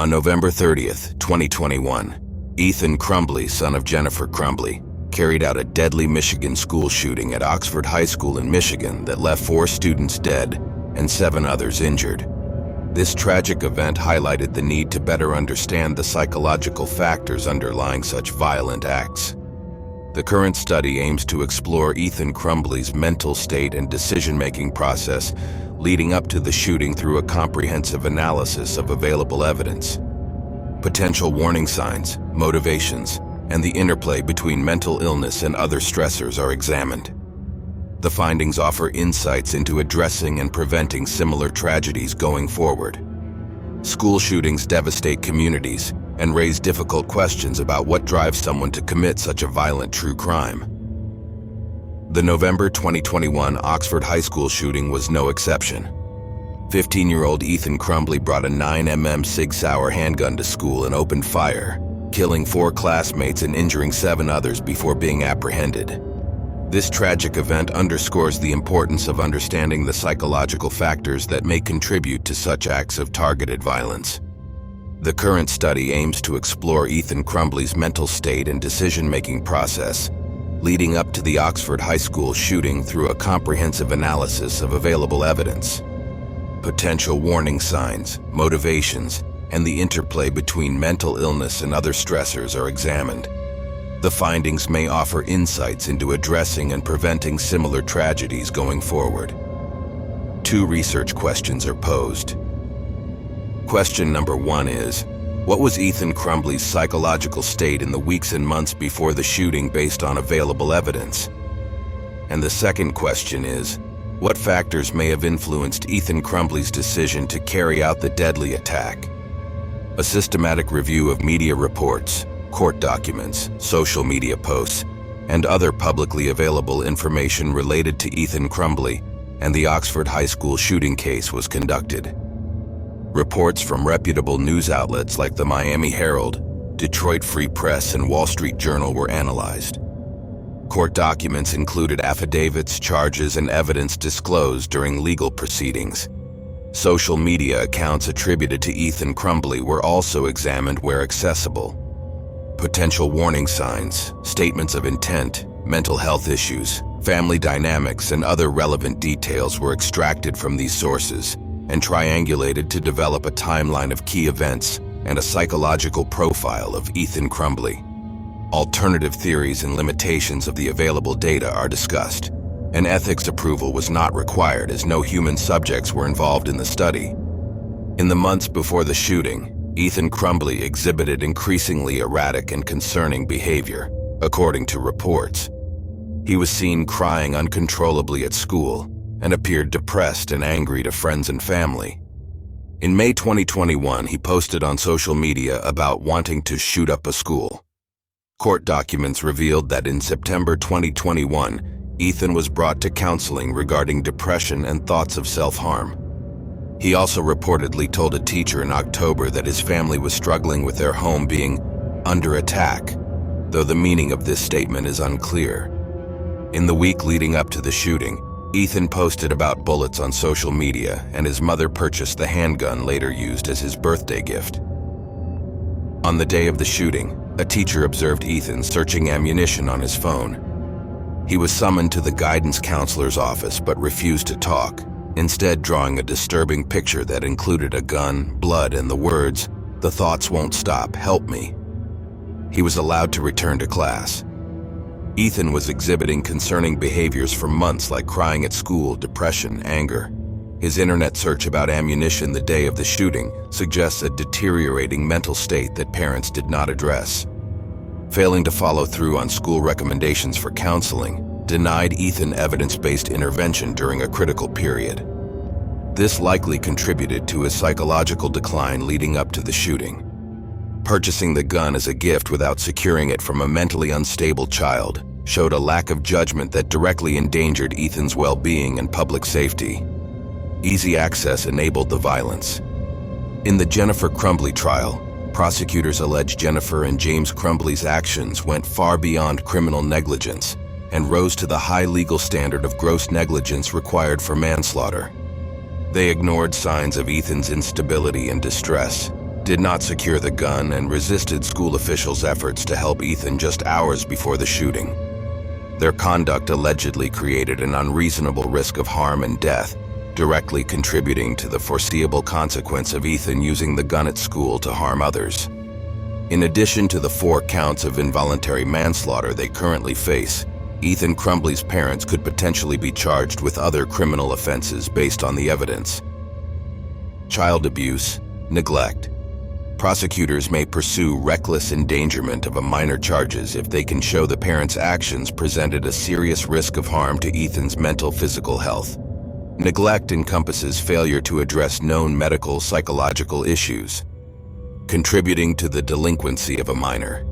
On November 30th, 2021, Ethan Crumbley, son of Jennifer Crumbley, carried out a deadly Michigan school shooting at Oxford High School in Michigan that left 4 students dead and 7 others injured. This tragic event highlighted the need to better understand the psychological factors underlying such violent acts. The current study aims to explore Ethan Crumbley's mental state and decision-making process leading up to the shooting through a comprehensive analysis of available evidence. Potential warning signs, motivations, and the interplay between mental illness and other stressors are examined. The findings offer insights into addressing and preventing similar tragedies going forward. School shootings devastate communities and raise difficult questions about what drives someone to commit such a violent true crime. The November 2021 Oxford High School shooting was no exception. 15-year-old Ethan Crumbley brought a 9mm Sig Sauer handgun to school and opened fire, killing 4 classmates and injuring 7 others before being apprehended. This tragic event underscores the importance of understanding the psychological factors that may contribute to such acts of targeted violence. The current study aims to explore Ethan Crumbley's mental state and decision-making process, leading up to the Oxford High School shooting through a comprehensive analysis of available evidence. Potential warning signs, motivations, and the interplay between mental illness and other stressors are examined. The findings may offer insights into addressing and preventing similar tragedies going forward. 2 research questions are posed. Question number 1 is, what was Ethan Crumbley's psychological state in the weeks and months before the shooting based on available evidence? And the second question is, what factors may have influenced Ethan Crumbley's decision to carry out the deadly attack? A systematic review of media reports, court documents, social media posts, and other publicly available information related to Ethan Crumbley and the Oxford High School shooting case was conducted. Reports from reputable news outlets like the Miami Herald, Detroit Free Press, and Wall Street Journal were analyzed. Court documents included affidavits, charges, and evidence disclosed during legal proceedings. Social media accounts attributed to Ethan Crumbley were also examined where accessible. Potential warning signs, statements of intent, mental health issues, family dynamics, and other relevant details were extracted from these sources and triangulated to develop a timeline of key events and a psychological profile of Ethan Crumbley. Alternative theories and limitations of the available data are discussed. An ethics approval was not required as no human subjects were involved in the study. In the months before the shooting, Ethan Crumbley exhibited increasingly erratic and concerning behavior, according to reports. He was seen crying uncontrollably at school and appeared depressed and angry to friends and family. In May 2021, he posted on social media about wanting to shoot up a school. Court documents revealed that in September 2021, Ethan was brought to counseling regarding depression and thoughts of self-harm. He also reportedly told a teacher in October that his family was struggling with their home being under attack, though the meaning of this statement is unclear. In the week leading up to the shooting, Ethan posted about bullets on social media, and his mother purchased the handgun later used as his birthday gift. On the day of the shooting, a teacher observed Ethan searching ammunition on his phone. He was summoned to the guidance counselor's office but refused to talk, instead drawing a disturbing picture that included a gun, blood, and the words, "The thoughts won't stop, help me." He was allowed to return to class. Ethan was exhibiting concerning behaviors for months like crying at school, depression, anger. His internet search about ammunition the day of the shooting suggests a deteriorating mental state that parents did not address. Failing to follow through on school recommendations for counseling denied Ethan evidence-based intervention during a critical period. This likely contributed to his psychological decline leading up to the shooting. Purchasing the gun as a gift without securing it from a mentally unstable child showed a lack of judgment that directly endangered Ethan's well-being and public safety. Easy access enabled the violence. In the Jennifer Crumbley trial, prosecutors alleged Jennifer and James Crumbley's actions went far beyond criminal negligence and rose to the high legal standard of gross negligence required for manslaughter. They ignored signs of Ethan's instability and distress, did not secure the gun and resisted school officials' efforts to help Ethan just hours before the shooting. Their conduct allegedly created an unreasonable risk of harm and death, directly contributing to the foreseeable consequence of Ethan using the gun at school to harm others. In addition to the 4 counts of involuntary manslaughter they currently face, Ethan Crumbley's parents could potentially be charged with other criminal offenses based on the evidence. Child abuse, neglect. Prosecutors may pursue reckless endangerment of a minor charges if they can show the parents' actions presented a serious risk of harm to Ethan's mental physical health. Neglect encompasses failure to address known medical psychological issues, contributing to the delinquency of a minor.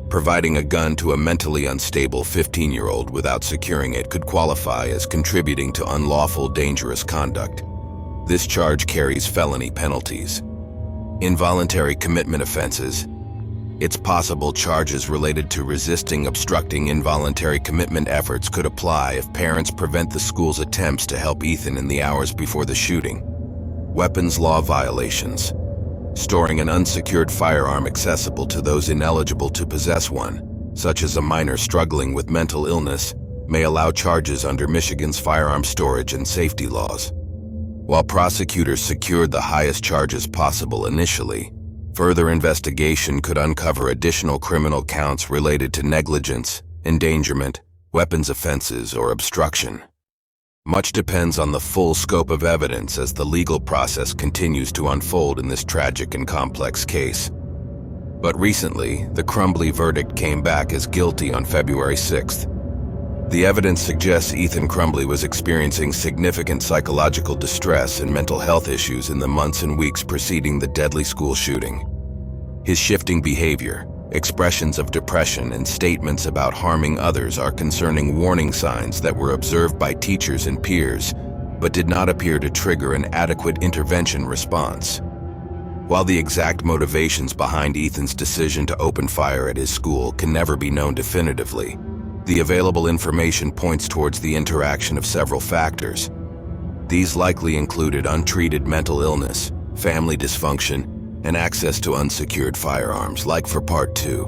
Providing a gun to a mentally unstable 15-year-old without securing it could qualify as contributing to unlawful dangerous conduct. This charge carries felony penalties. Involuntary commitment offenses. It's possible charges related to resisting obstructing involuntary commitment efforts could apply if parents prevent the school's attempts to help Ethan in the hours before the shooting. Weapons law violations. Storing an unsecured firearm accessible to those ineligible to possess one, such as a minor struggling with mental illness, may allow charges under Michigan's firearm storage and safety laws. While prosecutors secured the highest charges possible initially, further investigation could uncover additional criminal counts related to negligence, endangerment, weapons offenses, or obstruction. Much depends on the full scope of evidence as the legal process continues to unfold in this tragic and complex case. But recently, the Crumbley verdict came back as guilty on February 6th. The evidence suggests Ethan Crumbley was experiencing significant psychological distress and mental health issues in the months and weeks preceding the deadly school shooting. His shifting behavior, expressions of depression, and statements about harming others are concerning warning signs that were observed by teachers and peers, but did not appear to trigger an adequate intervention response. While the exact motivations behind Ethan's decision to open fire at his school can never be known definitively, the available information points towards the interaction of several factors. These likely included untreated mental illness, family dysfunction, and access to unsecured firearms, like for Part 2.